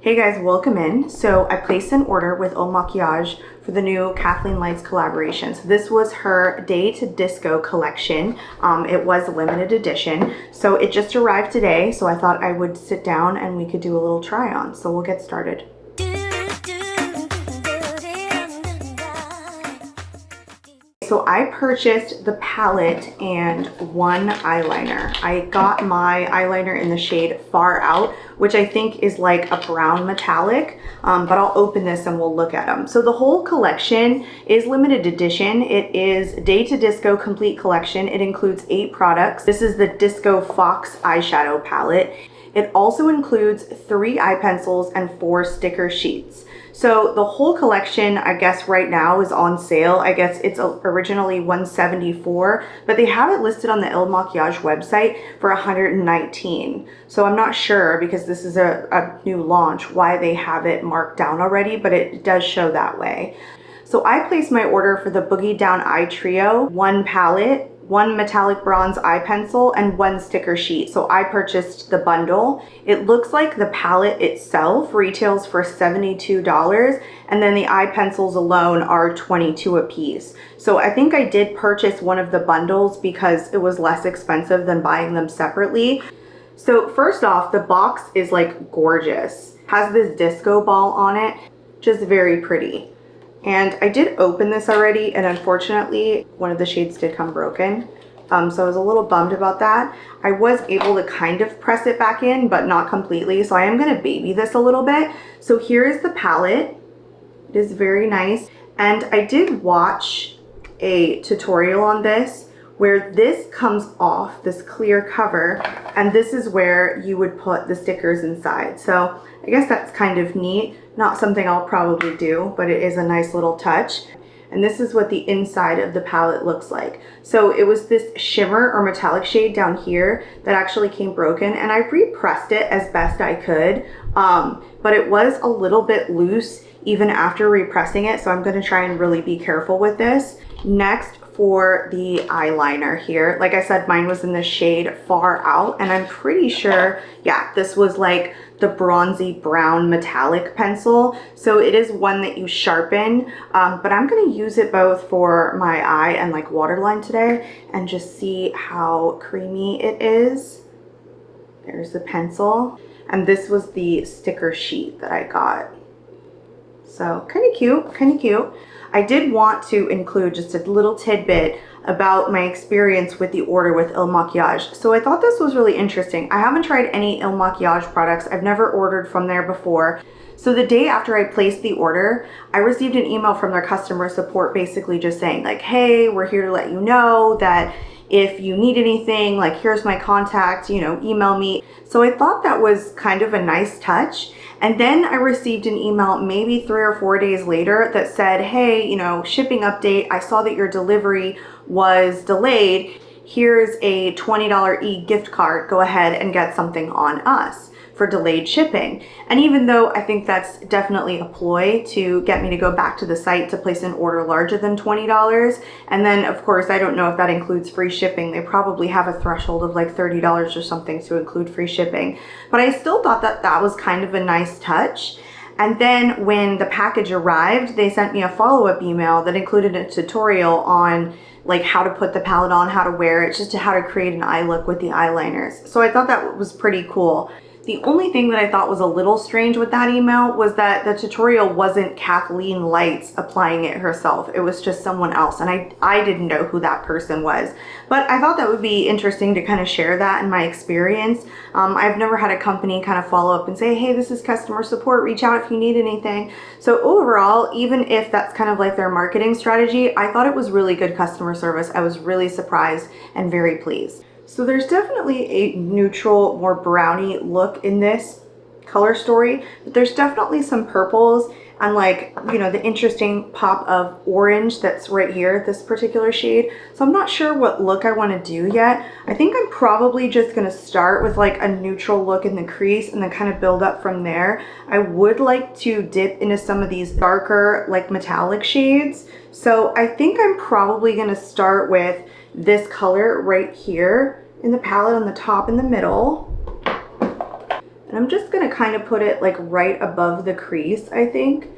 Hey guys, welcome in. So I placed an order with Il Makiage for the new Kathleen Lights Collaboration. So this was her Day to Disco collection. It was a limited edition. So it just arrived today. So I thought I would sit down and we could do a little try on. So we'll get started. So I purchased the palette and one eyeliner. I got my eyeliner in the shade Far Out, which I think is like a brown metallic, but I'll open this and we'll look at them. So the whole collection is limited edition. It is Day to Disco Complete Collection. It includes 8 products. This is the Disco Fox eyeshadow palette. It also includes 3 eye pencils and 4 sticker sheets. So the whole collection, I guess right now is on sale. I guess it's originally $174, but they have it listed on the Il Makiage website for $119. So I'm not sure, because this is a new launch, why they have it marked down already, but it does show that way. So I placed my order for the Boogie Down Eye Trio, 1 palette, 1 metallic bronze eye pencil, and 1 sticker sheet. So I purchased the bundle. It looks like the palette itself retails for $72, and then the eye pencils alone are $22 a piece. So I think I did purchase one of the bundles because it was less expensive than buying them separately. So first off, the box is like gorgeous. Has this disco ball on it, just very pretty. And I did open this already, and unfortunately one of the shades did come broken. So I was a little bummed about that. I was able to kind of press it back in, but not completely. So I am gonna baby this a little bit. So here is the palette. It is very nice. And I did watch a tutorial on this where this comes off, this clear cover, and this is where you would put the stickers inside. So I guess that's kind of neat. Not something I'll probably do, but it is a nice little touch. And this is what the inside of the palette looks like. So it was this shimmer or metallic shade down here that actually came broken, and I repressed it as best I could, but it was a little bit loose even after repressing it, so I'm gonna try and really be careful with this. Next, for the eyeliner here, like I said, mine was in the shade Far Out, and I'm pretty sure, yeah, this was like the bronzy brown metallic pencil. So it is one that you sharpen, but I'm gonna use it both for my eye and like waterline today and just see how creamy it is. There's the pencil, and this was the sticker sheet that I got. So kind of cute, kind of cute. I did want to include just a little tidbit about my experience with the order with Il Makiage. So I thought this was really interesting. I haven't tried any Il Makiage products. I've never ordered from there before. So the day after I placed the order, I received an email from their customer support basically just saying like, hey, we're here to let you know that if you need anything, like here's my contact, you know, email me. So I thought that was kind of a nice touch. And then I received an email maybe 3 or 4 days later that said, hey, you know, shipping update. I saw that your delivery was delayed. Here's a $20 e-gift card. Go ahead and get something on us for delayed shipping. And even though I think that's definitely a ploy to get me to go back to the site to place an order larger than $20, and then of course I don't know if that includes free shipping. They probably have a threshold of like $30 or something to include free shipping, but I still thought that that was kind of a nice touch. And then when the package arrived, they sent me a follow-up email that included a tutorial on like how to put the palette on, how to wear it, just how to create an eye look with the eyeliners. So I thought that was pretty cool. The only thing that I thought was a little strange with that email was that the tutorial wasn't Kathleen Lights applying it herself. It was just someone else, and I didn't know who that person was. But I thought that would be interesting to kind of share that in my experience. I've never had a company kind of follow up and say, hey, this is customer support, reach out if you need anything. So overall, even if that's kind of like their marketing strategy, I thought it was really good customer service. I was really surprised and very pleased. So there's definitely a neutral, more brownie look in this color story, but there's definitely some purples and like, you know, the interesting pop of orange that's right here, this particular shade. So I'm not sure what look I want to do yet. I think I'm probably just going to start with like a neutral look in the crease and then kind of build up from there. I would like to dip into some of these darker like metallic shades. So I think I'm probably going to start with this color right here in the palette on the top in the middle. And I'm just gonna kind of put it like right above the crease, I think,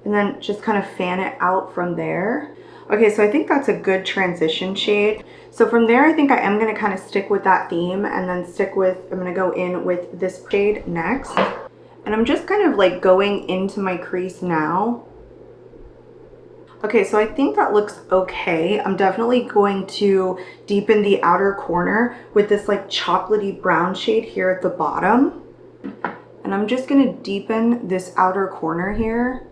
and then just kind of fan it out from there. Okay, so I think that's a good transition shade. So from there, I think I am gonna kind of stick with that theme and then I'm gonna go in with this shade next. And I'm just kind of like going into my crease now. Okay, so I think that looks okay. I'm definitely going to deepen the outer corner with this like chocolatey brown shade here at the bottom. And I'm just gonna deepen this outer corner here.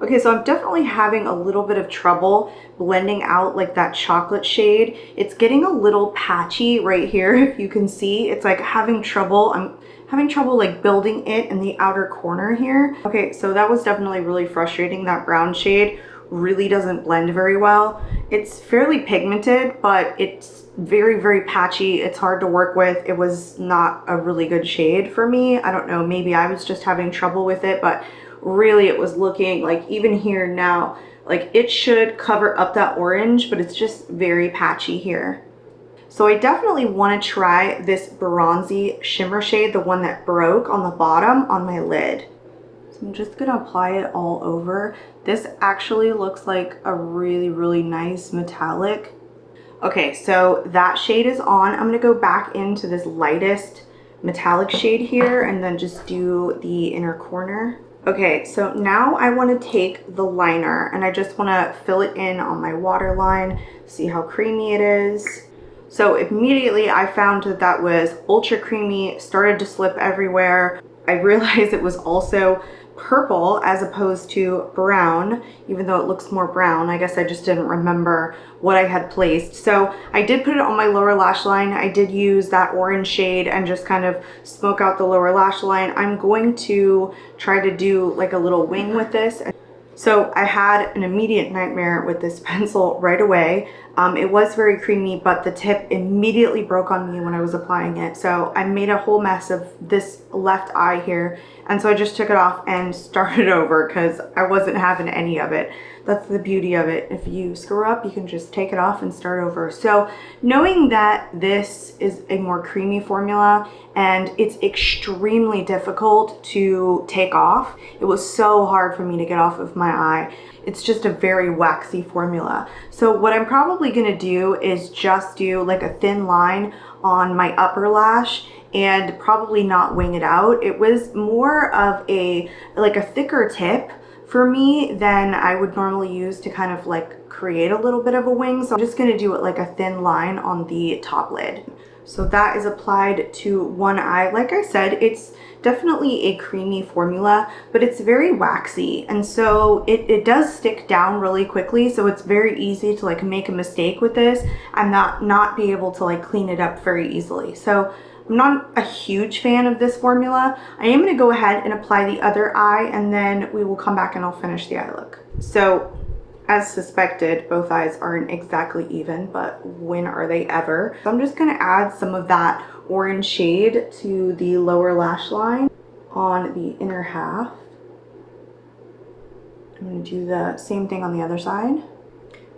Okay, so I'm definitely having a little bit of trouble blending out like that chocolate shade. It's getting a little patchy right here, if you can see. It's like having trouble. I'm having trouble like building it in the outer corner here. Okay, so that was definitely really frustrating. That brown shade really doesn't blend very well. It's fairly pigmented, but it's very, very patchy. It's hard to work with. It was not a really good shade for me. I don't know, maybe I was just having trouble with it, but really it was looking like, even here now, like it should cover up that orange, but it's just very patchy here. So I definitely want to try this bronzy shimmer shade, the one that broke on the bottom on my lid. So I'm just gonna apply it all over. This actually looks like a really, really nice metallic. Okay, so that shade is on. I'm gonna go back into this lightest metallic shade here and then just do the inner corner. Okay, so now I want to take the liner and I just want to fill it in on my waterline, see how creamy it is. So immediately I found that that was ultra creamy, started to slip everywhere. I realized it was also purple as opposed to brown, even though it looks more brown. I guess I just didn't remember what I had placed. So I did put it on my lower lash line. I did use that orange shade and just kind of smoke out the lower lash line. I'm going to try to do like a little wing with this. So I had an immediate nightmare with this pencil right away. It was very creamy, but the tip immediately broke on me when I was applying it. So I made a whole mess of this left eye here. And so I just took it off and started over because I wasn't having any of it. That's the beauty of it. If you screw up, you can just take it off and start over. So knowing that this is a more creamy formula and it's extremely difficult to take off, it was so hard for me to get off of my eye. It's just a very waxy formula. So what I'm probably gonna do is just do like a thin line on my upper lash and probably not wing it out. It was more of a thicker tip for me than I would normally use to kind of like create a little bit of a wing. So I'm just gonna do it like a thin line on the top lid. So that is applied to one eye. Like I said, it's definitely a creamy formula, but it's very waxy. And so it does stick down really quickly. So it's very easy to like make a mistake with this and not be able to like clean it up very easily. So I'm not a huge fan of this formula. I am gonna go ahead and apply the other eye and then we will come back and I'll finish the eye look. So as suspected, both eyes aren't exactly even, but when are they ever? So I'm just gonna add some of that orange shade to the lower lash line on the inner half. I'm gonna do the same thing on the other side.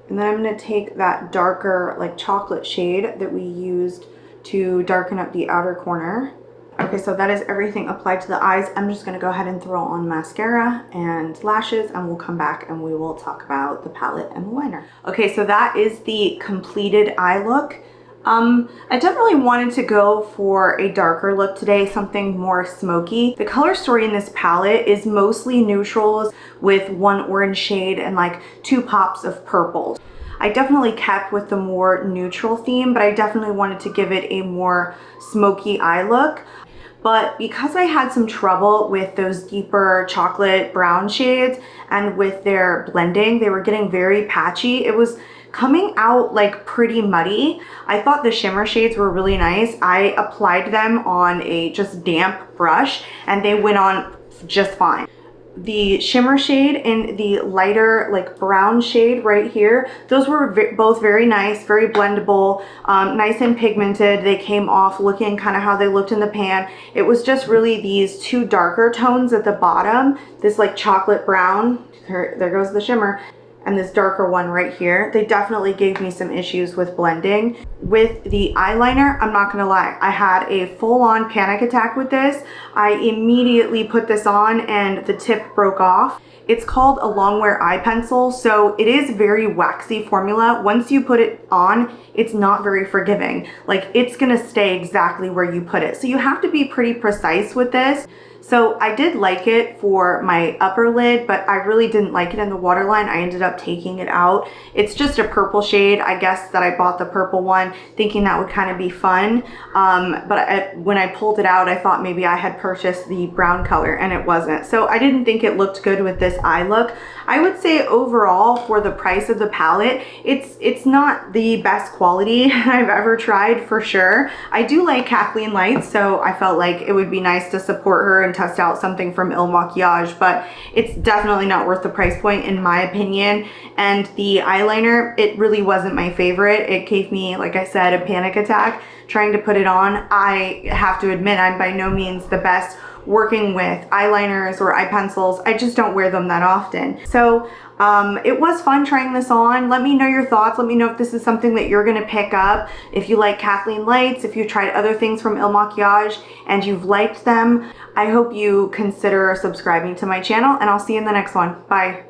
And then I'm gonna take that darker like chocolate shade that we used to darken up the outer corner. Okay, so that is everything applied to the eyes. I'm just gonna go ahead and throw on mascara and lashes and we'll come back and we will talk about the palette and the liner. Okay, so that is the completed eye look. I definitely wanted to go for a darker look today, something more smoky. The color story in this palette is mostly neutrals with one orange shade and like 2 pops of purple. I definitely kept with the more neutral theme, but I definitely wanted to give it a more smoky eye look. But because I had some trouble with those deeper chocolate brown shades and with their blending, they were getting very patchy. It was coming out like pretty muddy. I thought the shimmer shades were really nice. I applied them on a just damp brush and they went on just fine. The shimmer shade and the lighter like brown shade right here, those were both very nice, very blendable, nice and pigmented. They came off looking kind of how they looked in the pan. It was just really these 2 darker tones at the bottom, this like chocolate brown, there goes the shimmer, and this darker one right here. They definitely gave me some issues with blending. with the eyeliner, I'm not gonna lie, I had a full-on panic attack with this. I immediately put this on and the tip broke off. It's called a Longwear eye pencil, so it is very waxy formula. Once you put it on, it's not very forgiving. Like, it's gonna stay exactly where you put it. So you have to be pretty precise with this. So I did like it for my upper lid, but I really didn't like it in the waterline. I ended up taking it out. It's just a purple shade. I guess that I bought the purple one thinking that would kind of be fun. When I pulled it out, I thought maybe I had purchased the brown color and it wasn't. So I didn't think it looked good with this eye look. I would say overall for the price of the palette, it's not the best quality I've ever tried for sure. I do like Kathleen Lights, so I felt like it would be nice to support her and test out something from Il Makiage, but it's definitely not worth the price point in my opinion. And the eyeliner, it really wasn't my favorite. It gave me, like I said, a panic attack trying to put it on. I have to admit, I'm by no means the best working with eyeliners or eye pencils. I just don't wear them that often. So it was fun trying this on. Let me know your thoughts. Let me know if this is something that you're gonna pick up. If you like Kathleen Lights, if you tried other things from Il Makiage and you've liked them, I hope you consider subscribing to my channel, and I'll see you in the next one. Bye.